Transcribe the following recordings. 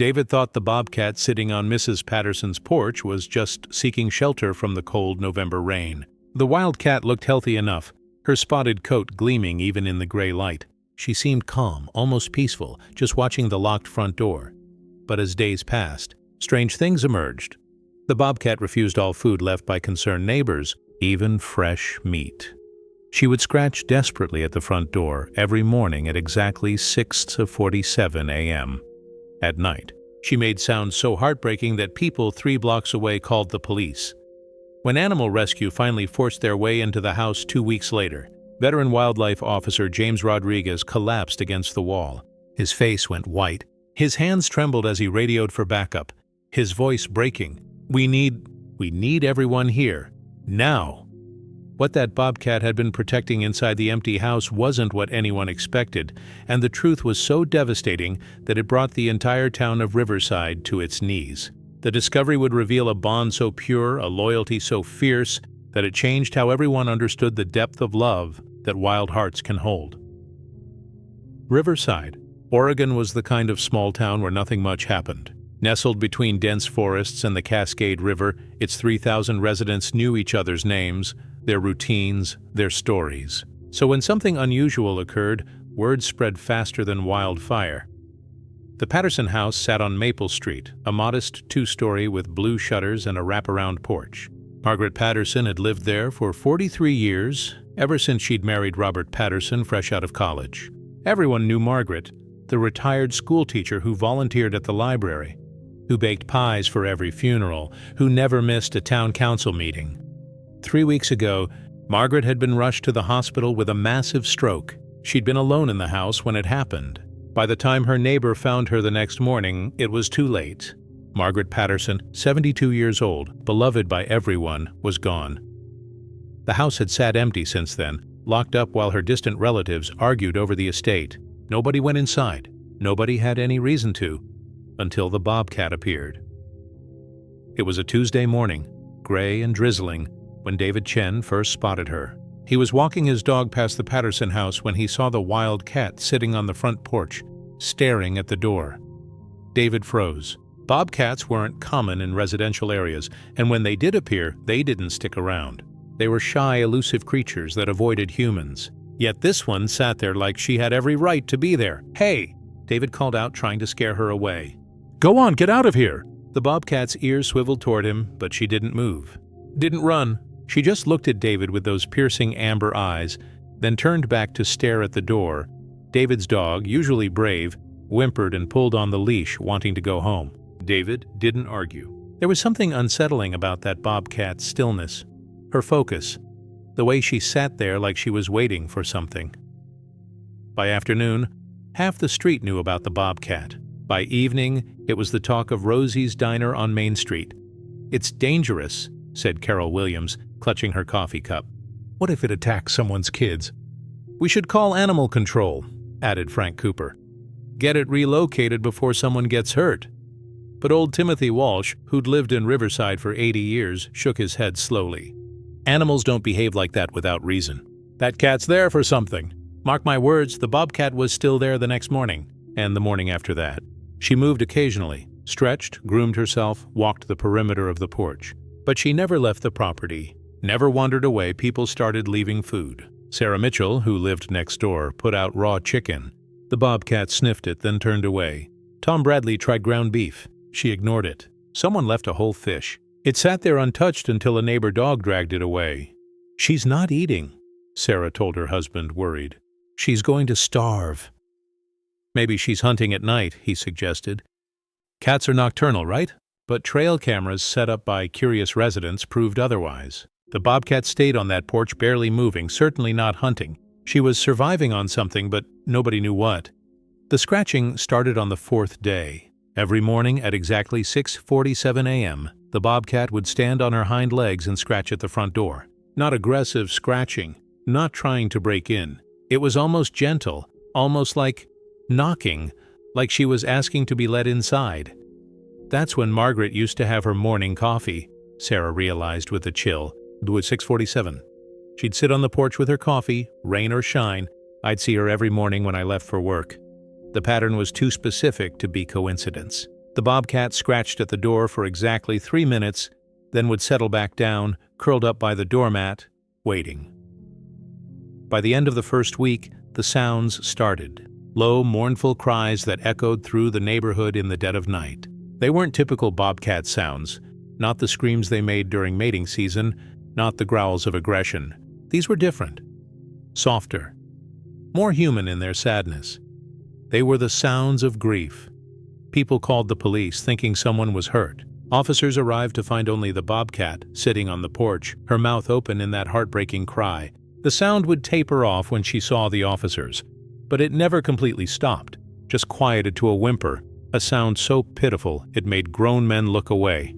David thought the bobcat sitting on Mrs. Patterson's porch was just seeking shelter from the cold November rain. The wild cat looked healthy enough, her spotted coat gleaming even in the gray light. She seemed calm, almost peaceful, just watching the locked front door. But as days passed, strange things emerged. The bobcat refused all food left by concerned neighbors, even fresh meat. She would scratch desperately at the front door every morning at exactly 6:47 a.m. At night, she made sounds so heartbreaking that people 3 blocks away called the police. When animal rescue finally forced their way into the house 2 weeks later, veteran wildlife officer James Rodriguez collapsed against the wall. His face went white. His hands trembled as he radioed for backup, his voice breaking. We need everyone here. Now." What that bobcat had been protecting inside the empty house wasn't what anyone expected, and the truth was so devastating that it brought the entire town of Riverside to its knees. The discovery would reveal a bond so pure, a loyalty so fierce, that it changed how everyone understood the depth of love that wild hearts can hold. Riverside, Oregon was the kind of small town where nothing much happened. Nestled between dense forests and the Cascade River, its 3,000 residents knew each other's names, their routines, their stories. So when something unusual occurred, word spread faster than wildfire. The Patterson house sat on Maple Street, a modest 2-story with blue shutters and a wraparound porch. Margaret Patterson had lived there for 43 years, ever since she'd married Robert Patterson fresh out of college. Everyone knew Margaret, the retired schoolteacher who volunteered at the library, who baked pies for every funeral, who never missed a town council meeting. 3 weeks ago, Margaret had been rushed to the hospital with a massive stroke. She'd been alone in the house when it happened. By the time her neighbor found her the next morning, it was too late. Margaret Patterson, 72 years old, beloved by everyone, was gone. The house had sat empty since then, locked up while her distant relatives argued over the estate. Nobody went inside. Nobody had any reason to, until the bobcat appeared. It was a Tuesday morning, gray and drizzling, when David Chen first spotted her. He was walking his dog past the Patterson house when he saw the wild cat sitting on the front porch, staring at the door. David froze. Bobcats weren't common in residential areas, and when they did appear, they didn't stick around. They were shy, elusive creatures that avoided humans. Yet this one sat there like she had every right to be there. "Hey!" David called out, trying to scare her away. "Go on, get out of here!" The bobcat's ears swiveled toward him, but she didn't move. Didn't run. She just looked at David with those piercing amber eyes, then turned back to stare at the door. David's dog, usually brave, whimpered and pulled on the leash, wanting to go home. David didn't argue. There was something unsettling about that bobcat's stillness, her focus, the way she sat there like she was waiting for something. By afternoon, half the street knew about the bobcat. By evening, it was the talk of Rosie's Diner on Main Street. "It's dangerous," said Carol Williams, clutching her coffee cup. "What if it attacks someone's kids?" "We should call animal control," added Frank Cooper. "Get it relocated before someone gets hurt." But old Timothy Walsh, who'd lived in Riverside for 80 years, shook his head slowly. "Animals don't behave like that without reason. That cat's there for something. Mark my words, the bobcat was still there the next morning, and the morning after that. She moved occasionally, stretched, groomed herself, walked the perimeter of the porch. But she never left the property, never wandered away. People started leaving food. Sarah Mitchell, who lived next door, put out raw chicken. The bobcat sniffed it, then turned away. Tom Bradley tried ground beef. She ignored it. Someone left a whole fish. It sat there untouched until a neighbor dog dragged it away. "She's not eating," Sarah told her husband, worried. "She's going to starve." "Maybe she's hunting at night," he suggested. "Cats are nocturnal, right?" But trail cameras set up by curious residents proved otherwise. The bobcat stayed on that porch, barely moving, certainly not hunting. She was surviving on something, but nobody knew what. The scratching started on the 4th day. Every morning at exactly 6:47 a.m., the bobcat would stand on her hind legs and scratch at the front door. Not aggressive scratching, not trying to break in. It was almost gentle, almost like knocking, like she was asking to be let inside. That's when Margaret used to have her morning coffee, Sarah realized with a chill. It was 6:47. She'd sit on the porch with her coffee, rain or shine. I'd see her every morning when I left for work. The pattern was too specific to be coincidence. The bobcat scratched at the door for exactly 3 minutes, then would settle back down, curled up by the doormat, waiting. By the end of the first week, the sounds started. Low, mournful cries that echoed through the neighborhood in the dead of night. They weren't typical bobcat sounds, not the screams they made during mating season, not the growls of aggression. These were different, softer, more human in their sadness. They were the sounds of grief. People called the police, thinking someone was hurt. Officers arrived to find only the bobcat sitting on the porch, her mouth open in that heartbreaking cry. The sound would taper off when she saw the officers, but it never completely stopped, just quieted to a whimper, a sound so pitiful it made grown men look away.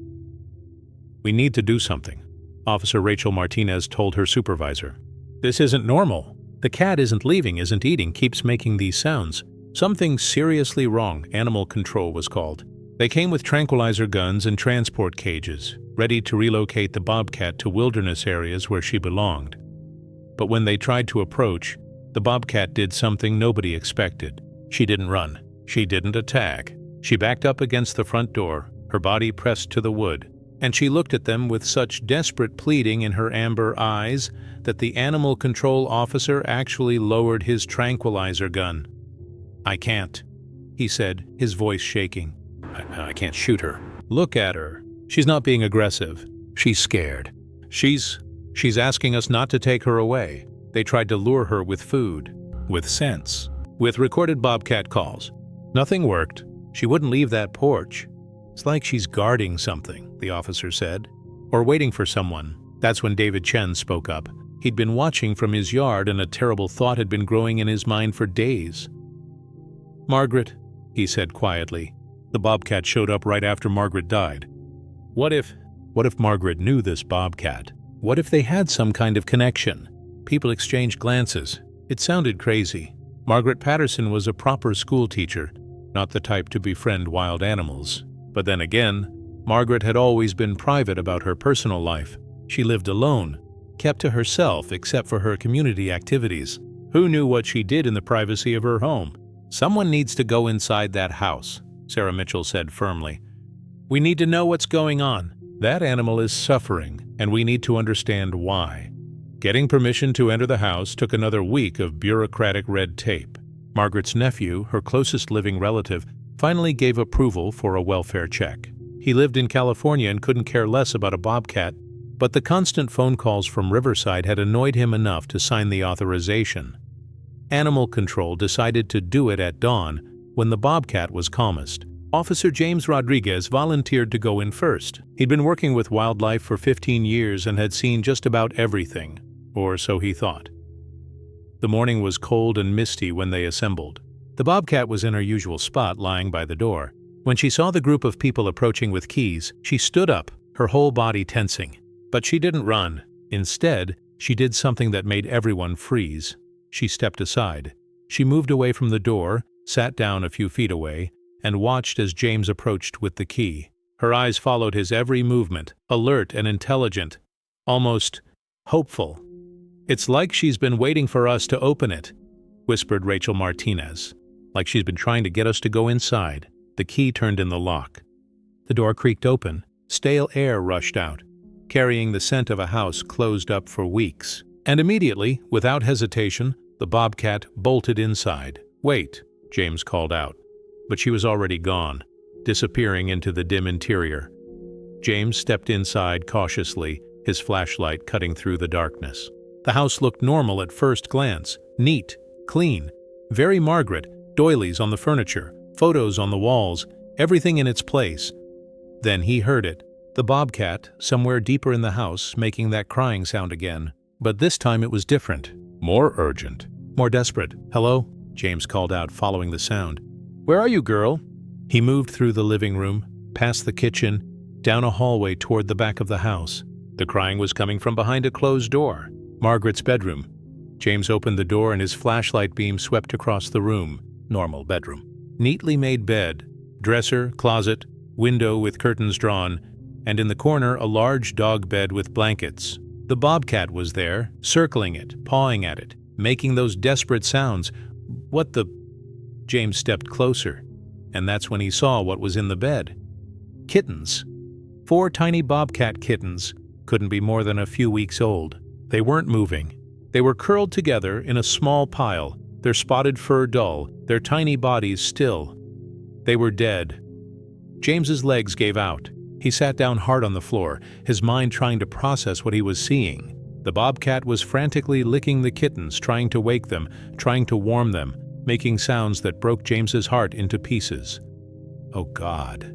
"We need to do something," Officer Rachel Martinez told her supervisor. "This isn't normal. The cat isn't leaving, isn't eating, keeps making these sounds. Something's seriously wrong." Animal control was called. They came with tranquilizer guns and transport cages, ready to relocate the bobcat to wilderness areas where she belonged. But when they tried to approach, the bobcat did something nobody expected. She didn't run. She didn't attack. She backed up against the front door, her body pressed to the wood, and she looked at them with such desperate pleading in her amber eyes that the animal control officer actually lowered his tranquilizer gun. "I can't," he said, his voice shaking. I can't shoot her. Look at her. She's not being aggressive. She's scared. She's asking us not to take her away." They tried to lure her with food, with sense, with recorded bobcat calls. Nothing worked. She wouldn't leave that porch. "It's like she's guarding something," the officer said, "or waiting for someone." That's when David Chen spoke up. He'd been watching from his yard, and a terrible thought had been growing in his mind for days. "Margaret," he said quietly. The bobcat showed up right after Margaret died. What if Margaret knew this bobcat? What if they had some kind of connection? People exchanged glances. It sounded crazy. Margaret Patterson was a proper schoolteacher, not the type to befriend wild animals. But then again, Margaret had always been private about her personal life. She lived alone, kept to herself except for her community activities. Who knew what she did in the privacy of her home? "Someone needs to go inside that house," Sarah Mitchell said firmly. "We need to know what's going on. That animal is suffering, and we need to understand why." Getting permission to enter the house took another week of bureaucratic red tape. Margaret's nephew, her closest living relative, finally gave approval for a welfare check. He lived in California and couldn't care less about a bobcat, but the constant phone calls from Riverside had annoyed him enough to sign the authorization. Animal control decided to do it at dawn, when the bobcat was calmest. Officer James Rodriguez volunteered to go in first. He'd been working with wildlife for 15 years and had seen just about everything, or so he thought. The morning was cold and misty when they assembled. The bobcat was in her usual spot, lying by the door. When she saw the group of people approaching with keys, she stood up, her whole body tensing. But she didn't run. Instead, she did something that made everyone freeze. She stepped aside. She moved away from the door, sat down a few feet away, and watched as James approached with the key. Her eyes followed his every movement, alert and intelligent, almost hopeful. "It's like she's been waiting for us to open it," whispered Rachel Martinez. "Like she's been trying to get us to go inside." The key turned in the lock. The door creaked open. Stale air rushed out, carrying the scent of a house closed up for weeks. And immediately, without hesitation, the bobcat bolted inside. "Wait," James called out. But she was already gone, disappearing into the dim interior. James stepped inside cautiously, his flashlight cutting through the darkness. The house looked normal at first glance, neat, clean, very Margaret, doilies on the furniture, photos on the walls, everything in its place. Then he heard it, the bobcat, somewhere deeper in the house, making that crying sound again. But this time it was different, more urgent, more desperate. "Hello?" James called out, following the sound. "Where are you, girl?" He moved through the living room, past the kitchen, down a hallway toward the back of the house. The crying was coming from behind a closed door. Margaret's bedroom. James opened the door and his flashlight beam swept across the room. Normal bedroom. Neatly made bed, dresser, closet, window with curtains drawn, and in the corner a large dog bed with blankets. The bobcat was there, circling it, pawing at it, making those desperate sounds. What the... James stepped closer. and that's when he saw what was in the bed. Kittens. 4 tiny bobcat kittens, couldn't be more than a few weeks old. They weren't moving. They were curled together in a small pile, their spotted fur dull, their tiny bodies still. They were dead. James's legs gave out. He sat down hard on the floor, his mind trying to process what he was seeing. The bobcat was frantically licking the kittens, trying to wake them, trying to warm them, making sounds that broke James's heart into pieces. "Oh God,"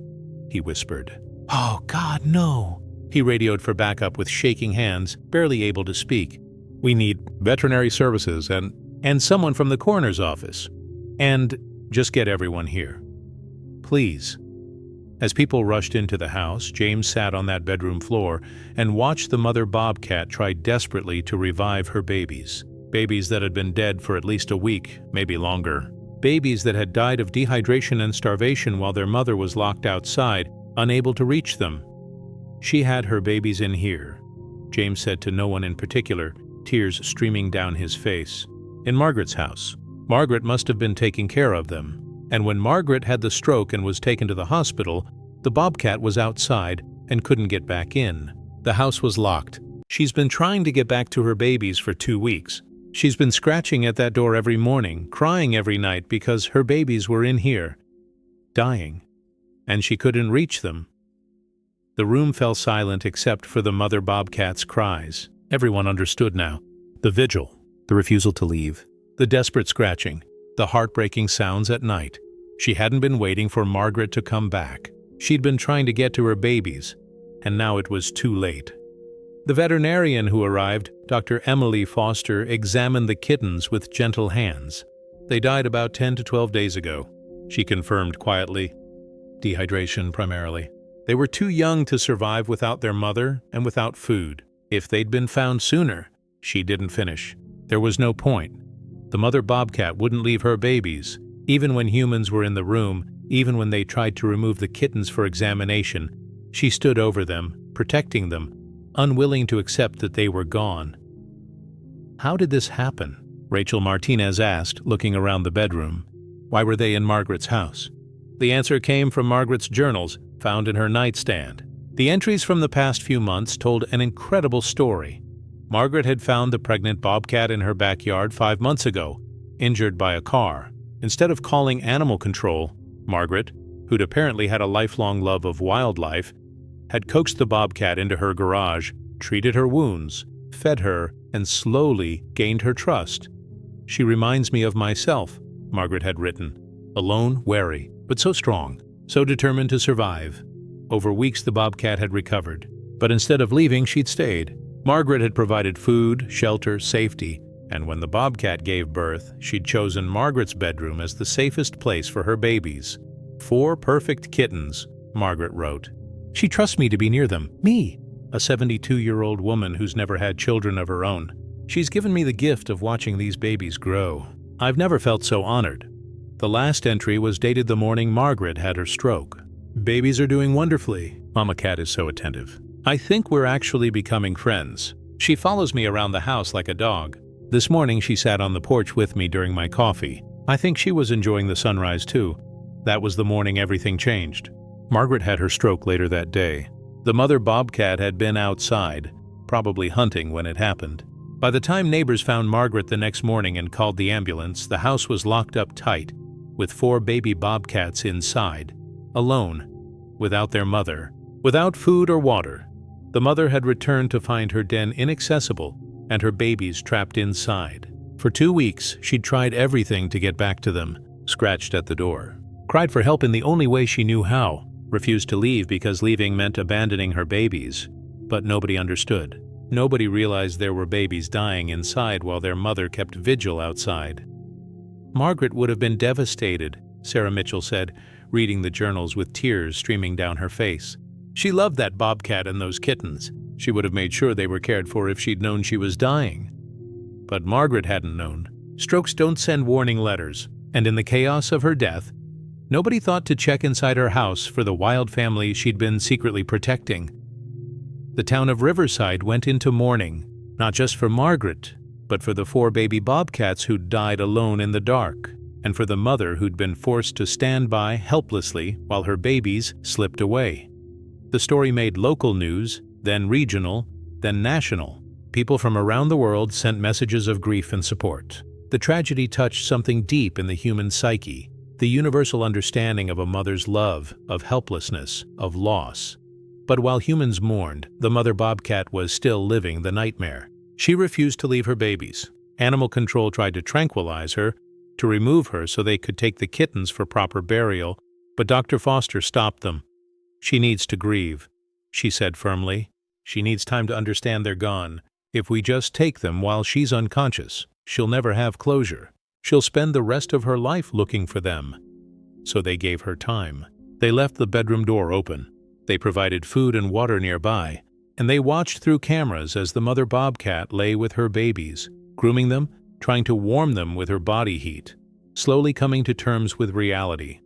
he whispered. "Oh God, no." He radioed for backup with shaking hands, barely able to speak. "We need veterinary services and someone from the coroner's office. And just get everyone here. Please." As people rushed into the house, James sat on that bedroom floor and watched the mother bobcat try desperately to revive her babies. Babies that had been dead for at least a week, maybe longer. Babies that had died of dehydration and starvation while their mother was locked outside, unable to reach them. "She had her babies in here," James said to no one in particular, tears streaming down his face. "In Margaret's house. Margaret must have been taking care of them. And when Margaret had the stroke and was taken to the hospital, the bobcat was outside and couldn't get back in. The house was locked. She's been trying to get back to her babies for 2 weeks. She's been scratching at that door every morning, crying every night because her babies were in here, dying, and she couldn't reach them." The room fell silent except for the mother bobcat's cries. Everyone understood now. The vigil, the refusal to leave, the desperate scratching, the heartbreaking sounds at night. She hadn't been waiting for Margaret to come back. She'd been trying to get to her babies, and now it was too late. The veterinarian who arrived, Dr. Emily Foster, examined the kittens with gentle hands. "They died about 10 to 12 days ago," she confirmed quietly. "Dehydration primarily. They were too young to survive without their mother and without food. If they'd been found sooner," she didn't finish. "There was no point. The mother bobcat wouldn't leave her babies, even when humans were in the room, even when they tried to remove the kittens for examination. She stood over them, protecting them, unwilling to accept that they were gone." "How did this happen?" Rachel Martinez asked, looking around the bedroom. "Why were they in Margaret's house?" The answer came from Margaret's journals, found in her nightstand. The entries from the past few months told an incredible story. Margaret had found the pregnant bobcat in her backyard 5 months ago, injured by a car. Instead of calling animal control, Margaret, who'd apparently had a lifelong love of wildlife, had coaxed the bobcat into her garage, treated her wounds, fed her, and slowly gained her trust. "She reminds me of myself," Margaret had written. "Alone, wary, but so strong, so determined to survive." Over weeks the bobcat had recovered, but instead of leaving, she'd stayed. Margaret had provided food, shelter, safety, and when the bobcat gave birth, she'd chosen Margaret's bedroom as the safest place for her babies. 4 perfect kittens, Margaret wrote. "She trusts me to be near them. Me, a 72-year-old woman who's never had children of her own. She's given me the gift of watching these babies grow. I've never felt so honored." The last entry was dated the morning Margaret had her stroke. "Babies are doing wonderfully. Mama Cat is so attentive. I think we're actually becoming friends. She follows me around the house like a dog. This morning she sat on the porch with me during my coffee. I think she was enjoying the sunrise too. That was the morning everything changed." Margaret had her stroke later that day. The mother bobcat had been outside, probably hunting when it happened. By the time neighbors found Margaret the next morning and called the ambulance, the house was locked up tight, with 4 baby bobcats inside, alone, without their mother, without food or water. The mother had returned to find her den inaccessible and her babies trapped inside. For 2 weeks, she'd tried everything to get back to them, scratched at the door, cried for help in the only way she knew how, refused to leave because leaving meant abandoning her babies. But nobody understood. Nobody realized there were babies dying inside while their mother kept vigil outside. "Margaret would have been devastated," Sarah Mitchell said, reading the journals with tears streaming down her face. "She loved that bobcat and those kittens. She would have made sure they were cared for if she'd known she was dying." But Margaret hadn't known. Strokes don't send warning letters, and in the chaos of her death, nobody thought to check inside her house for the wild family she'd been secretly protecting. The town of Riverside went into mourning, not just for Margaret, but for the 4 baby bobcats who'd died alone in the dark, and for the mother who'd been forced to stand by helplessly while her babies slipped away. The story made local news, then regional, then national. People from around the world sent messages of grief and support. The tragedy touched something deep in the human psyche, the universal understanding of a mother's love, of helplessness, of loss. But while humans mourned, the mother bobcat was still living the nightmare. She refused to leave her babies. Animal control tried to tranquilize her, to remove her so they could take the kittens for proper burial, but Dr. Foster stopped them. "She needs to grieve," she said firmly. "She needs time to understand they're gone. If we just take them while she's unconscious, she'll never have closure. She'll spend the rest of her life looking for them." So they gave her time. They left the bedroom door open. They provided food and water nearby, and they watched through cameras as the mother bobcat lay with her babies, grooming them, trying to warm them with her body heat, slowly coming to terms with reality.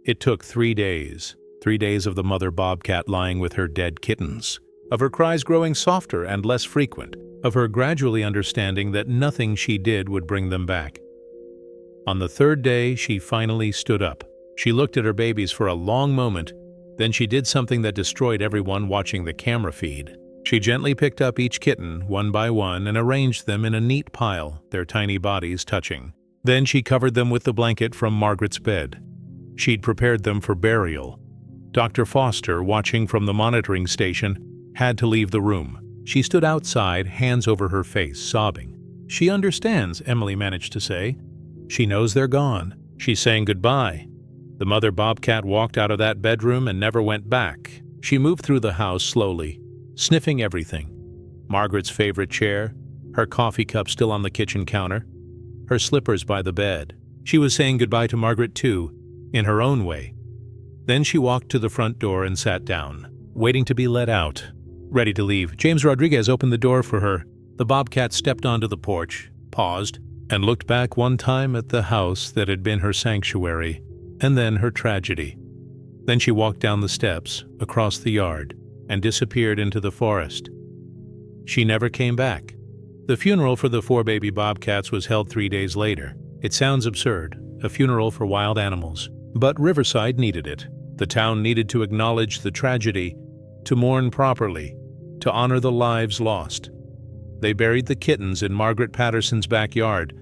It took 3 days. 3 days of the mother bobcat lying with her dead kittens, of her cries growing softer and less frequent, of her gradually understanding that nothing she did would bring them back. On the 3rd day, she finally stood up. She looked at her babies for a long moment, then she did something that destroyed everyone watching the camera feed. She gently picked up each kitten, one by one, and arranged them in a neat pile, their tiny bodies touching. Then she covered them with the blanket from Margaret's bed. She'd prepared them for burial. Dr. Foster, watching from the monitoring station, had to leave the room. She stood outside, hands over her face, sobbing. "She understands," Emily managed to say. "She knows they're gone. She's saying goodbye." The mother bobcat walked out of that bedroom and never went back. She moved through the house slowly, sniffing everything. Margaret's favorite chair, her coffee cup still on the kitchen counter, her slippers by the bed. She was saying goodbye to Margaret too, in her own way. Then she walked to the front door and sat down, waiting to be let out, ready to leave. James Rodriguez opened the door for her. The bobcat stepped onto the porch, paused, and looked back one time at the house that had been her sanctuary, and then her tragedy. Then she walked down the steps, across the yard, and disappeared into the forest. She never came back. The funeral for the 4 baby bobcats was held 3 days later. It sounds absurd, a funeral for wild animals. But Riverside needed it. The town needed to acknowledge the tragedy, to mourn properly, to honor the lives lost. They buried the kittens in Margaret Patterson's backyard,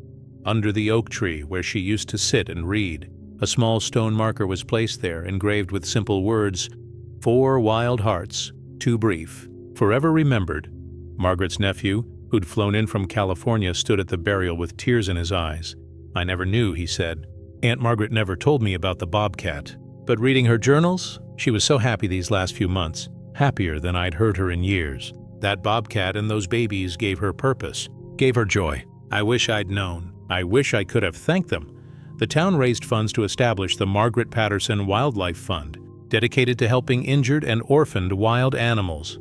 under the oak tree where she used to sit and read. A small stone marker was placed there, engraved with simple words, "4 wild hearts, too brief, forever remembered." Margaret's nephew, who'd flown in from California, stood at the burial with tears in his eyes. "I never knew," he said. "Aunt Margaret never told me about the bobcat. But reading her journals, she was so happy these last few months, happier than I'd heard her in years. That bobcat and those babies gave her purpose, gave her joy. I wish I'd known. I wish I could have thanked them." The town raised funds to establish the Margaret Patterson Wildlife Fund, dedicated to helping injured and orphaned wild animals.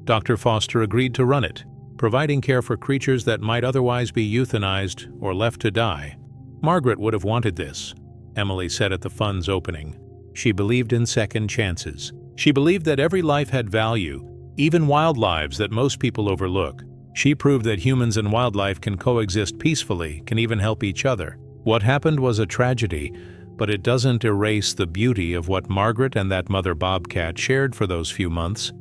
Dr. Foster agreed to run it, providing care for creatures that might otherwise be euthanized or left to die. Margaret would have wanted this, Emily said at the fund's opening. She believed in second chances. She believed that every life had value, even wild lives that most people overlook. She proved that humans and wildlife can coexist peacefully, can even help each other. What happened was a tragedy, but it doesn't erase the beauty of what Margaret and that mother bobcat shared for those few months.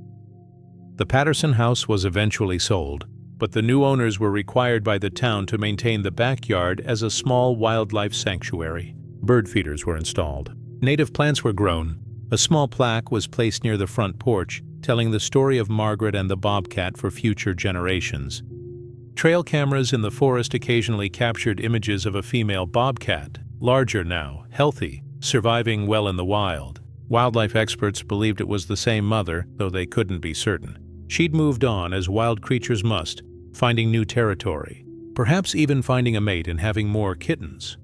The Patterson house was eventually sold, but the new owners were required by the town to maintain the backyard as a small wildlife sanctuary. Bird feeders were installed. Native plants were grown. A small plaque was placed near the front porch, telling the story of Margaret and the bobcat for future generations. Trail cameras in the forest occasionally captured images of a female bobcat, larger now, healthy, surviving well in the wild. Wildlife experts believed it was the same mother, though they couldn't be certain. She'd moved on, as wild creatures must, finding new territory, perhaps even finding a mate and having more kittens.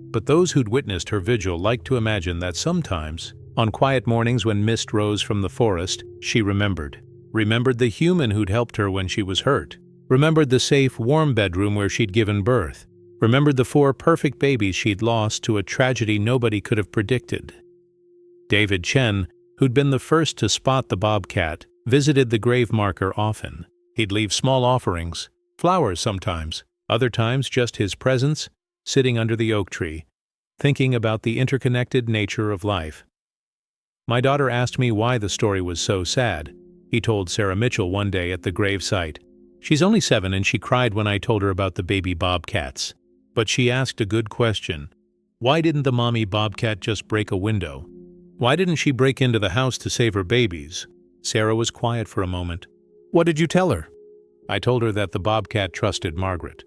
But those who'd witnessed her vigil liked to imagine that sometimes, on quiet mornings when mist rose from the forest, she remembered the human who'd helped her when she was hurt, remembered the safe, warm bedroom where she'd given birth, remembered the 4 perfect babies she'd lost to a tragedy nobody could have predicted. David Chen, who'd been the first to spot the bobcat, visited the grave marker often. He'd leave small offerings, flowers sometimes, other times just his presence, sitting under the oak tree, thinking about the interconnected nature of life. My daughter asked me why the story was so sad, he told Sarah Mitchell one day at the gravesite. She's only 7 and she cried when I told her about the baby bobcats. But she asked a good question. Why didn't the mommy bobcat just break a window? Why didn't she break into the house to save her babies? Sarah was quiet for a moment. What did you tell her? I told her that the bobcat trusted Margaret.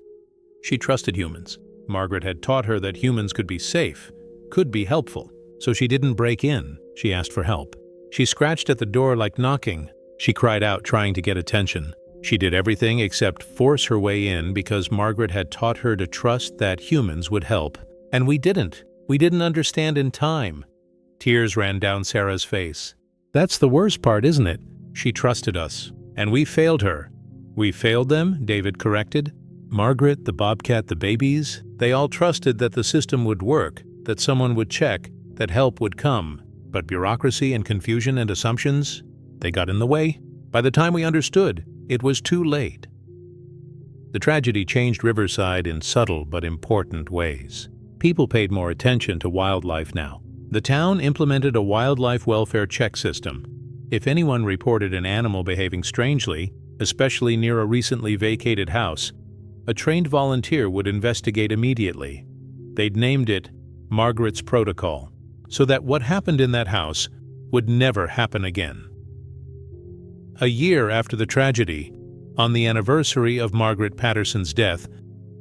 She trusted humans. Margaret had taught her that humans could be safe, could be helpful. So she didn't break in, she asked for help. She scratched at the door like knocking. She cried out, trying to get attention. She did everything except force her way in because Margaret had taught her to trust that humans would help. And we didn't. We didn't understand in time. Tears ran down Sarah's face. That's the worst part, isn't it? She trusted us. And we failed her. We failed them, David corrected. Margaret, the bobcat, the babies, they all trusted that the system would work, that someone would check, that help would come. But bureaucracy and confusion and assumptions, they got in the way. By the time we understood, it was too late. The tragedy changed Riverside in subtle but important ways. People paid more attention to wildlife now. The town implemented a wildlife welfare check system. If anyone reported an animal behaving strangely, especially near a recently vacated house, a trained volunteer would investigate immediately. They'd named it Margaret's Protocol, so that what happened in that house would never happen again. A year after the tragedy, on the anniversary of Margaret Patterson's death,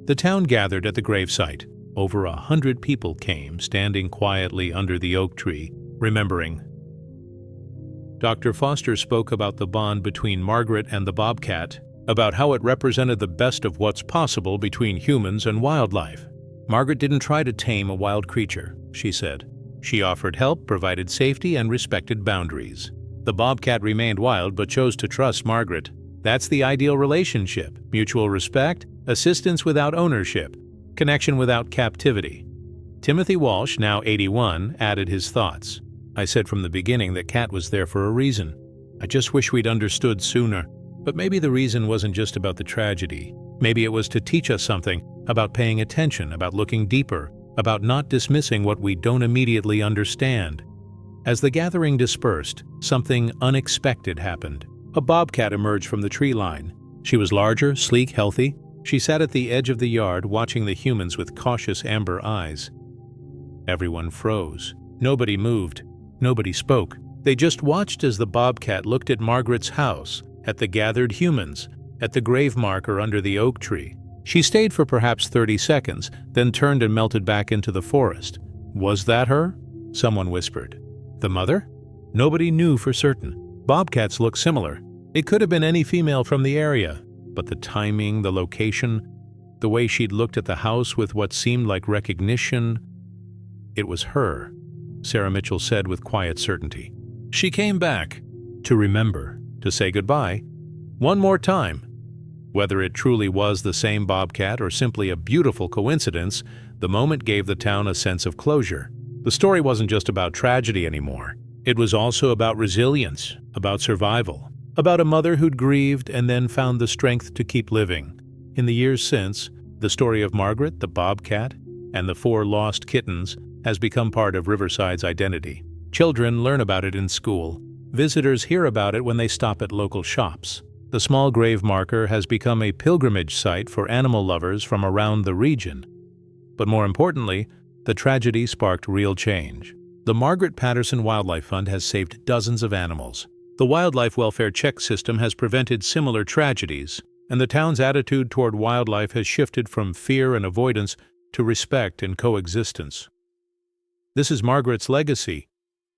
the town gathered at the gravesite. Over 100 people came, standing quietly under the oak tree, remembering. Dr. Foster spoke about the bond between Margaret and the bobcat, about how it represented the best of what's possible between humans and wildlife. Margaret didn't try to tame a wild creature, she said. She offered help, provided safety, and respected boundaries. The bobcat remained wild but chose to trust Margaret. That's the ideal relationship: mutual respect, assistance without ownership, connection without captivity. Timothy Walsh, now 81, added his thoughts. I said from the beginning that Cat was there for a reason. I just wish we'd understood sooner. But maybe the reason wasn't just about the tragedy. Maybe it was to teach us something about paying attention, about looking deeper, about not dismissing what we don't immediately understand. As the gathering dispersed, something unexpected happened. A bobcat emerged from the tree line. She was larger, sleek, healthy. She sat at the edge of the yard, watching the humans with cautious amber eyes. Everyone froze. Nobody moved. Nobody spoke. They just watched as the bobcat looked at Margaret's house, at the gathered humans, at the grave marker under the oak tree. She stayed for perhaps 30 seconds, then turned and melted back into the forest. Was that her? Someone whispered. The mother? Nobody knew for certain. Bobcats look similar. It could have been any female from the area, but the timing, the location, the way she'd looked at the house with what seemed like recognition, it was her, Sarah Mitchell said with quiet certainty. She came back, to remember, to say goodbye, one more time. Whether it truly was the same bobcat or simply a beautiful coincidence, the moment gave the town a sense of closure. The story wasn't just about tragedy anymore. It was also about resilience, about survival, about a mother who'd grieved and then found the strength to keep living. In the years since, the story of Margaret, the bobcat, and the 4 lost kittens has become part of Riverside's identity. Children learn about it in school. Visitors hear about it when they stop at local shops. The small grave marker has become a pilgrimage site for animal lovers from around the region. But more importantly, the tragedy sparked real change. The Margaret Patterson Wildlife Fund has saved dozens of animals. The wildlife welfare check system has prevented similar tragedies, and the town's attitude toward wildlife has shifted from fear and avoidance to respect and coexistence. This is Margaret's legacy,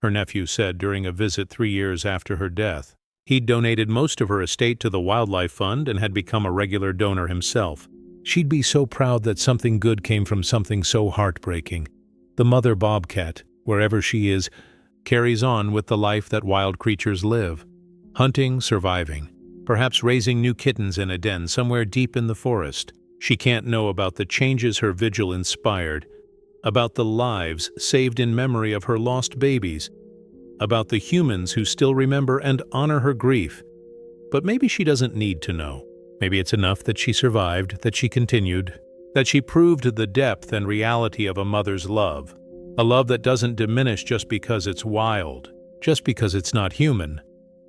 her nephew said during a visit 3 years after her death. He'd donated most of her estate to the Wildlife Fund and had become a regular donor himself. She'd be so proud that something good came from something so heartbreaking. The mother bobcat, wherever she is, carries on with the life that wild creatures live. Hunting, surviving, perhaps raising new kittens in a den somewhere deep in the forest. She can't know about the changes her vigil inspired, about the lives saved in memory of her lost babies, about the humans who still remember and honor her grief. But maybe she doesn't need to know. Maybe it's enough that she survived, that she continued, that she proved the depth and reality of a mother's love, a love that doesn't diminish just because it's wild, just because it's not human.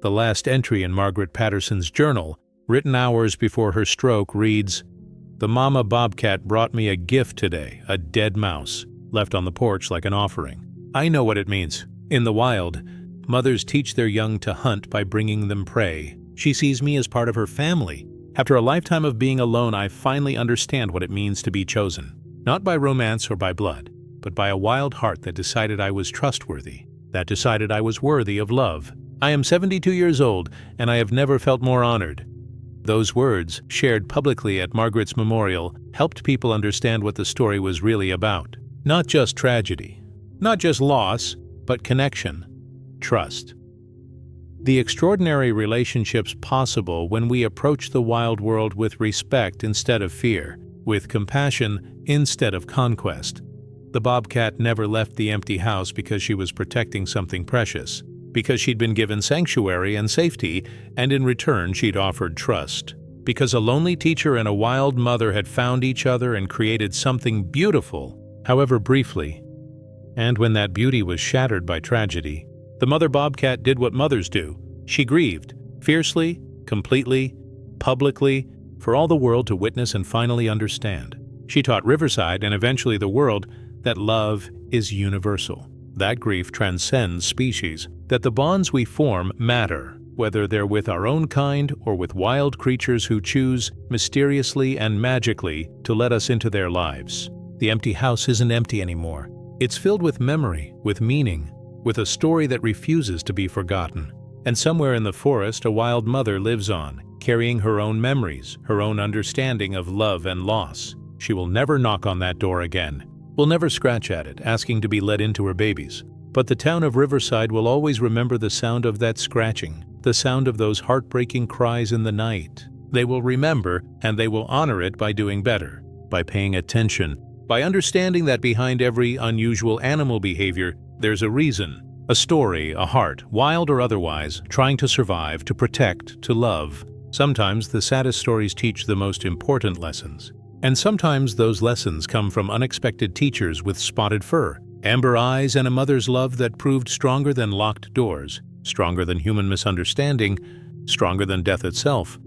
The last entry in Margaret Patterson's journal, written hours before her stroke, reads, "The mama bobcat brought me a gift today, a dead mouse, left on the porch like an offering." I know what it means. In the wild, mothers teach their young to hunt by bringing them prey. She sees me as part of her family. After a lifetime of being alone, I finally understand what it means to be chosen. Not by romance or by blood, but by a wild heart that decided I was trustworthy, that decided I was worthy of love. I am 72 years old, and I have never felt more honored. Those words, shared publicly at Margaret's memorial, helped people understand what the story was really about. Not just tragedy, not just loss, but connection, trust. The extraordinary relationships possible when we approach the wild world with respect instead of fear, with compassion instead of conquest. The bobcat never left the empty house because she was protecting something precious, because she'd been given sanctuary and safety, and in return she'd offered trust. Because a lonely teacher and a wild mother had found each other and created something beautiful, however briefly. And when that beauty was shattered by tragedy, the mother bobcat did what mothers do. She grieved, fiercely, completely, publicly, for all the world to witness and finally understand. She taught Riverside and eventually the world that love is universal, that grief transcends species, that the bonds we form matter, whether they're with our own kind or with wild creatures who choose, mysteriously and magically, to let us into their lives. The empty house isn't empty anymore. It's filled with memory, with meaning, with a story that refuses to be forgotten. And somewhere in the forest, a wild mother lives on, carrying her own memories, her own understanding of love and loss. She will never knock on that door again. Will never scratch at it, asking to be let into her babies. But the town of Riverside will always remember the sound of that scratching, the sound of those heartbreaking cries in the night. They will remember, and they will honor it by doing better, by paying attention, by understanding that behind every unusual animal behavior, there's a reason, a story, a heart, wild or otherwise, trying to survive, to protect, to love. Sometimes the saddest stories teach the most important lessons. And sometimes those lessons come from unexpected teachers with spotted fur, amber eyes, and a mother's love that proved stronger than locked doors, stronger than human misunderstanding, stronger than death itself.